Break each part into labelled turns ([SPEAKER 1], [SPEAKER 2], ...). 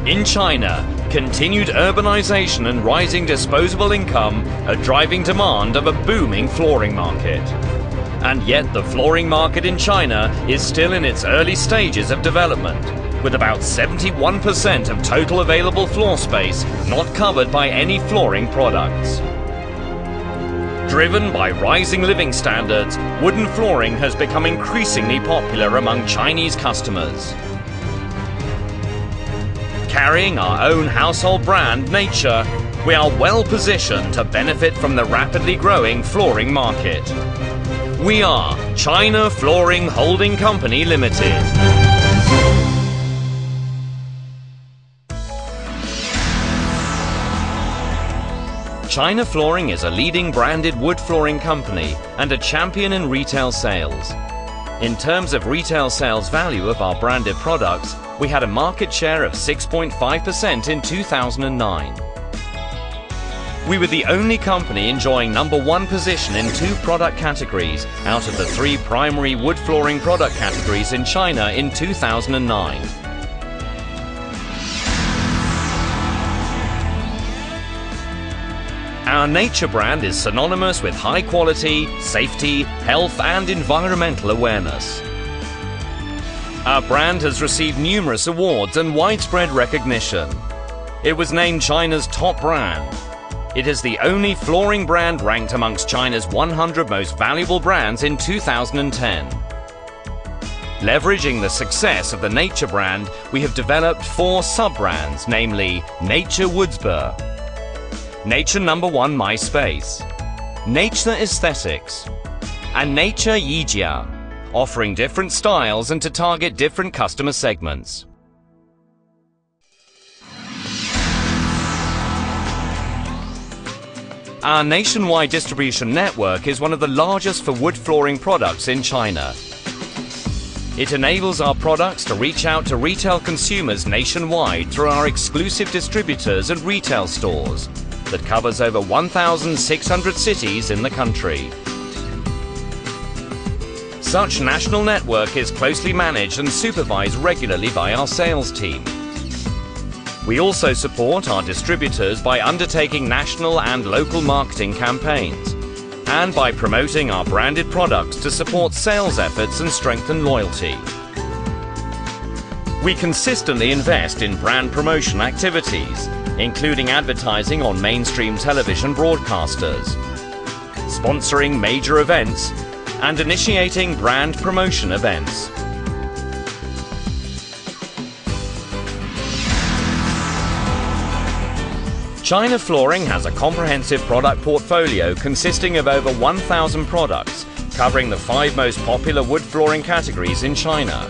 [SPEAKER 1] In China, continued urbanization and rising disposable income are driving demand of a booming flooring market. And yet the flooring market in China is still in its early stages of development, with about 71% of total available floor space not covered by any flooring products. Driven by rising living standards, wooden flooring has become increasingly popular among Chinese customers. Carrying our own household brand, Nature, we are well positioned to benefit from the rapidly growing flooring market. We are China Flooring Holding Company Limited. China Flooring is a leading branded wood flooring company and a champion in retail sales. In terms of retail sales value of our branded products, we had a market share of 6.5% in 2009. We were the only company enjoying #1 position in 2 product categories out of the 3 primary wood flooring product categories in China in 2009. Our Nature brand is synonymous with high quality, safety, health and environmental awareness. Our brand has received numerous awards and widespread recognition. It was named China's top brand. It is the only flooring brand ranked amongst China's 100 most valuable brands in 2010. Leveraging the success of the Nature brand, we have developed 4 sub-brands, namely Nature Woodsburg, Nature #1 My Space, Nature Aesthetics, and Nature Yijia, offering different styles and to target different customer segments. Our nationwide distribution network is one of the largest for wood flooring products in China. It enables our products to reach out to retail consumers nationwide through our exclusive distributors and retail stores that covers over 1,600 cities in the country. Such national network is closely managed and supervised regularly by our sales team. We also support our distributors by undertaking national and local marketing campaigns and by promoting our branded products to support sales efforts and strengthen loyalty. We consistently invest in brand promotion activities, including advertising on mainstream television broadcasters, sponsoring major events, and initiating brand promotion events. China Flooring has a comprehensive product portfolio consisting of over 1,000 products, covering the 5 most popular wood flooring categories in China.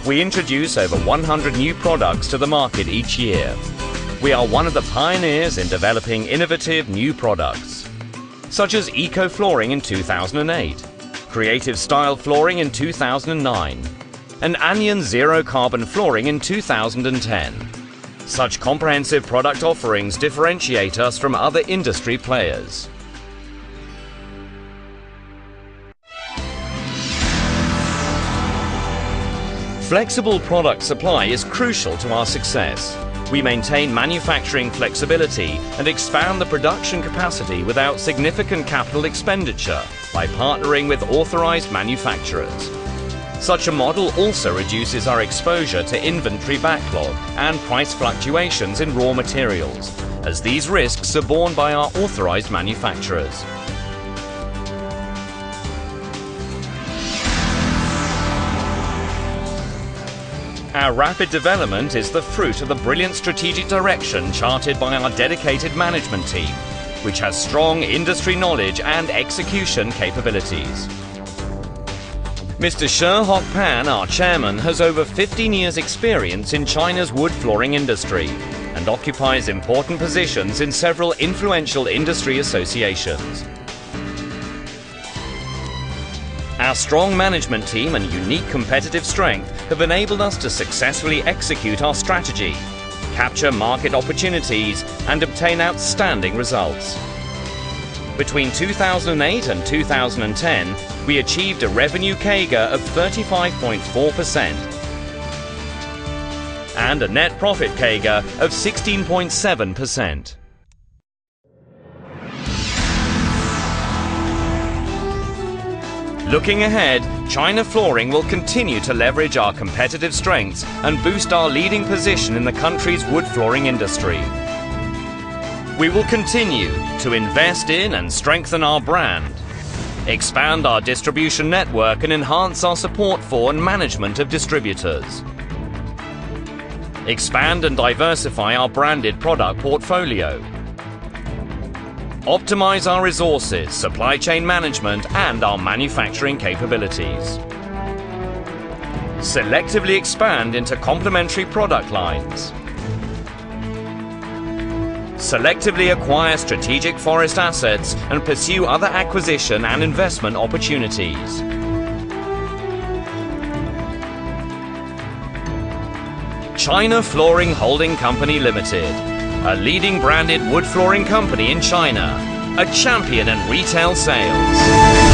[SPEAKER 1] We introduce over 100 new products to the market each year. We are one of the pioneers in developing innovative new products, such as Eco Flooring in 2008, Creative Style Flooring in 2009, and Anion Zero Carbon Flooring in 2010. Such comprehensive product offerings differentiate us from other industry players. Flexible product supply is crucial to our success. We maintain manufacturing flexibility and expand the production capacity without significant capital expenditure by partnering with authorized manufacturers. Such a model also reduces our exposure to inventory backlog and price fluctuations in raw materials, as these risks are borne by our authorized manufacturers. Our rapid development is the fruit of the brilliant strategic direction charted by our dedicated management team, which has strong industry knowledge and execution capabilities. Mr. Shi Hock Pan, our chairman, has over 15 years' experience in China's wood flooring industry and occupies important positions in several influential industry associations. Our strong management team and unique competitive strength have enabled us to successfully execute our strategy, capture market opportunities, and obtain outstanding results. Between 2008 and 2010, we achieved a revenue CAGR of 35.4% and a net profit CAGR of 16.7%. Looking ahead, China Flooring will continue to leverage our competitive strengths and boost our leading position in the country's wood flooring industry. We will continue to invest in and strengthen our brand, expand our distribution network and enhance our support for and management of distributors, expand and diversify our branded product portfolio, optimize our resources, supply chain management and our manufacturing capabilities, selectively expand into complementary product lines, selectively acquire strategic forest assets and pursue other acquisition and investment opportunities. China Flooring Holding Company Limited, a leading branded wood flooring company in China, a champion in retail sales.